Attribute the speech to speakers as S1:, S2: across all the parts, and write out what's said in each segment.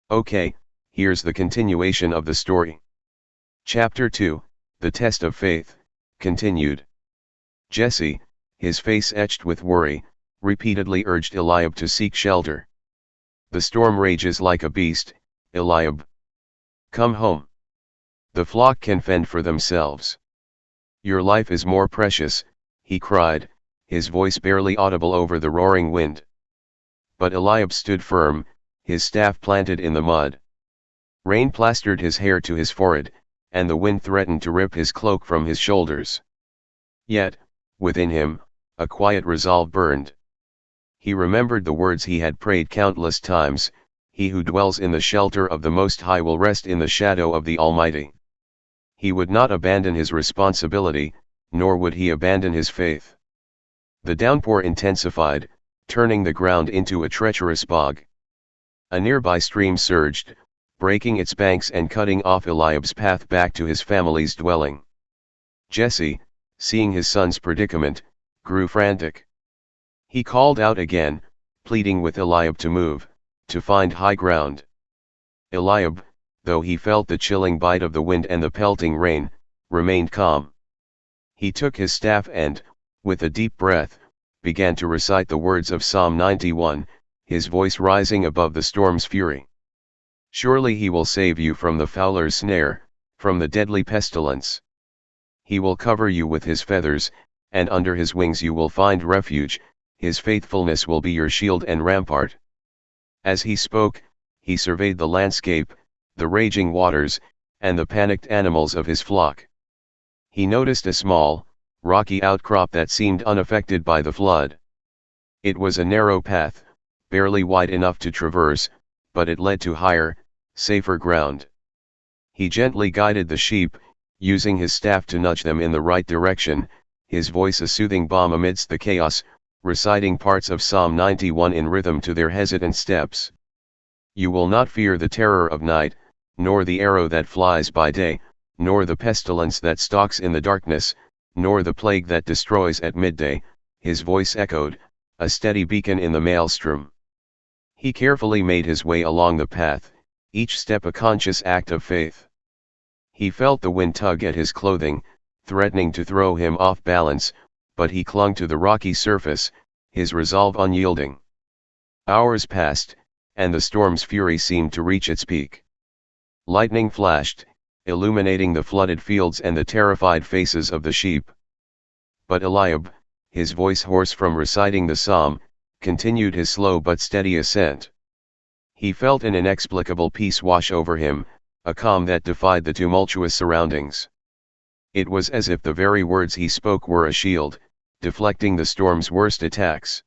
S1: Okay, here's the continuation of the story. Chapter 2, The Test of Faith, continued. Jesse, his face etched with worry, repeatedly urged Eliab to seek shelter. The storm rages like a beast, Eliab. Come home. The flock can fend for themselves. Your life is more precious, he cried, his voice barely audible over the roaring wind. But Eliab stood firm, his staff planted in the mud. Rain plastered his hair to his forehead, and the wind threatened to rip his cloak from his shoulders. Yet, within him, a quiet resolve burned. He remembered the words he had prayed countless times, "He who dwells in the shelter of the Most High will rest in the shadow of the Almighty." He would not abandon his responsibility, nor would he abandon his faith. The downpour intensified, turning the ground into a treacherous bog. A nearby stream surged, breaking its banks and cutting off Eliab's path back to his family's dwelling. Jesse, seeing his son's predicament, grew frantic. He called out again, pleading with Eliab to move, to find high ground. Eliab, though he felt the chilling bite of the wind and the pelting rain, remained calm. He took his staff and, with a deep breath, began to recite the words of Psalm 91, his voice rising above the storm's fury. Surely he will save you from the fowler's snare, from the deadly pestilence. He will cover you with his feathers, and under his wings you will find refuge, his faithfulness will be your shield and rampart. As he spoke, he surveyed the landscape, the raging waters, and the panicked animals of his flock. He noticed a small, rocky outcrop that seemed unaffected by the flood. It was a narrow path, barely wide enough to traverse, but it led to higher, safer ground. He gently guided the sheep, using his staff to nudge them in the right direction, his voice a soothing balm amidst the chaos, reciting parts of Psalm 91 in rhythm to their hesitant steps. You will not fear the terror of night, nor the arrow that flies by day, nor the pestilence that stalks in the darkness, nor the plague that destroys at midday, his voice echoed, a steady beacon in the maelstrom. He carefully made his way along the path, each step a conscious act of faith. He felt the wind tug at his clothing, threatening to throw him off balance, but he clung to the rocky surface, his resolve unyielding. Hours passed, and the storm's fury seemed to reach its peak. Lightning flashed, illuminating the flooded fields and the terrified faces of the sheep. But Eliab, his voice hoarse from reciting the psalm, continued his slow but steady ascent. He felt an inexplicable peace wash over him, a calm that defied the tumultuous surroundings. It was as if the very words he spoke were a shield, deflecting the storm's worst attacks.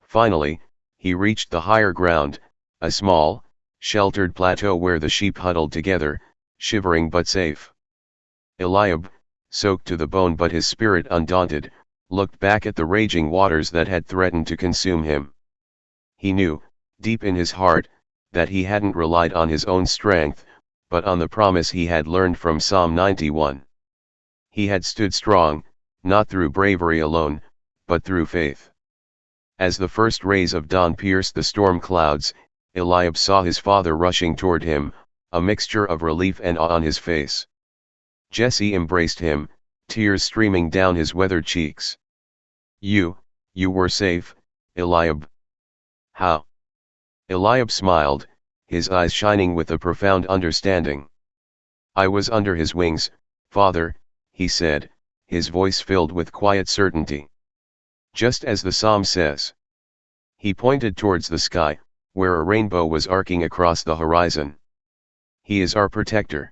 S1: Finally, he reached the higher ground, a small, sheltered plateau where the sheep huddled together, shivering but safe. Eliab, soaked to the bone but his spirit undaunted, looked back at the raging waters that had threatened to consume him. He knew, deep in his heart, that he hadn't relied on his own strength, but on the promise he had learned from Psalm 91. He had stood strong, not through bravery alone, but through faith. As the first rays of dawn pierced the storm clouds, Eliab saw his father rushing toward him, a mixture of relief and awe on his face. Jesse embraced him, tears streaming down his weathered cheeks. You were safe, Eliab." "How?" Eliab smiled, his eyes shining with a profound understanding. "I was under his wings, Father," he said, his voice filled with quiet certainty. "Just as the psalm says." He pointed towards the sky, where a rainbow was arcing across the horizon. "He is our protector."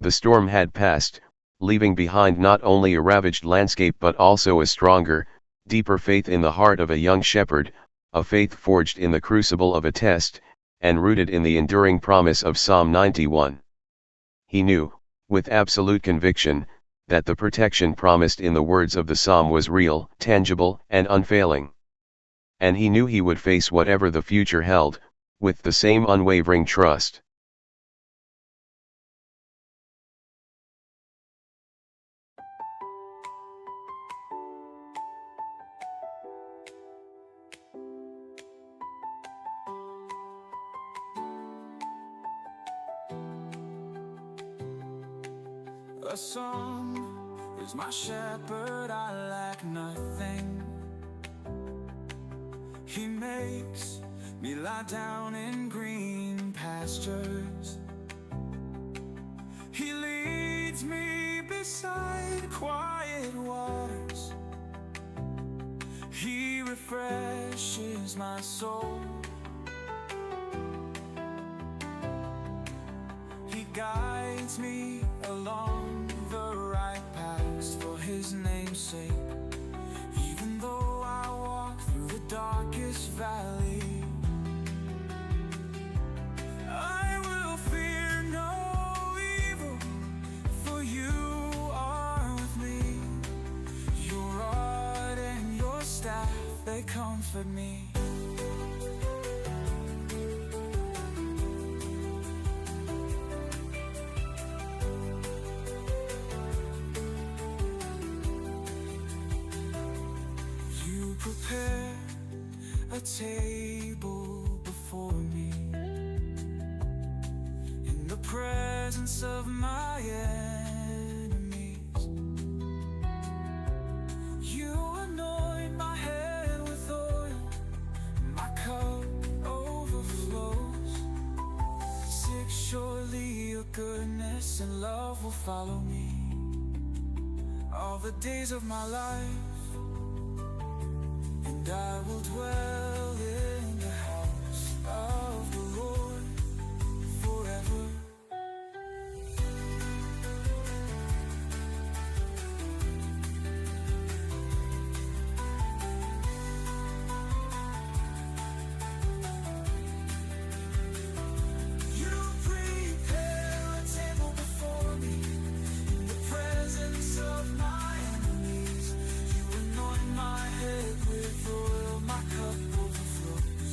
S1: The storm had passed, leaving behind not only a ravaged landscape but also a stronger, deeper faith in the heart of a young shepherd, a faith forged in the crucible of a test, and rooted in the enduring promise of Psalm 91. He knew, with absolute conviction, that the protection promised in the words of the psalm was real, tangible, and unfailing. And he knew he would face whatever the future held, with the same unwavering trust.
S2: A song is my shepherd, I lack nothing. He makes me lie down in green pastures. He leads me beside quiet waters. He refreshes my soul. He guides me along the right paths for His name's sake. Even though I walk through the darkest valley, I will fear no evil, for You are with me. Your rod and Your staff, they comfort me. Prepare a table before me in the presence of my enemies. You anoint my head with oil, my cup overflows. Surely Your goodness and love will follow me all the days of my life, and I will dwell in the house of the Lord forever. You prepare a table before me in the presence of my enemies. You anoint my head with oil, my cup overflows.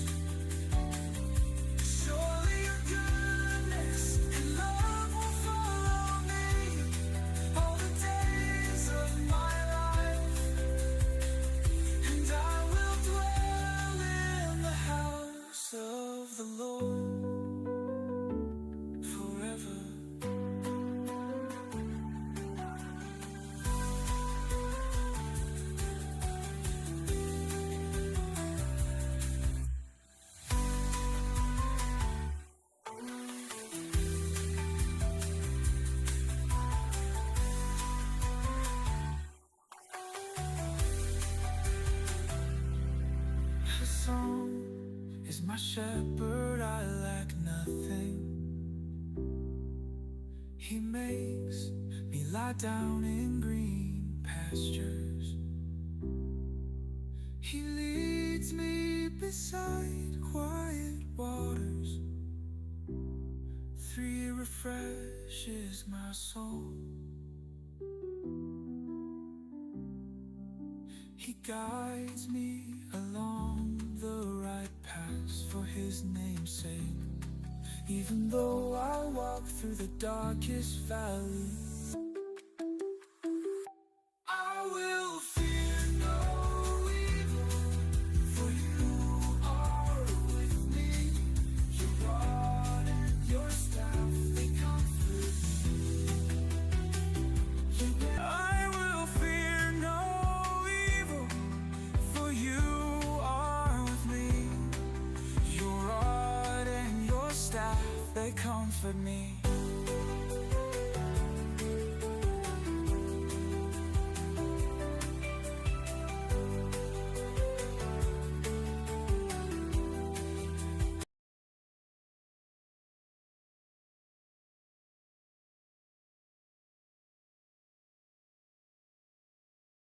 S2: Surely Your goodness and love will follow me all the days of my life, and I will dwell in the house of the Lord forever. The song is my shepherd, I lack nothing. He makes me lie down in green pastures. He leads me beside quiet waters. 3 refreshes my soul. He guides me along the right paths for His name's sake. Even though I walk through the darkest valley, I will fear no evil, for You are with me. Your rod and Your staff, they comfort me. I will fear no evil, for You are with me. Your rod and Your staff, they comfort me.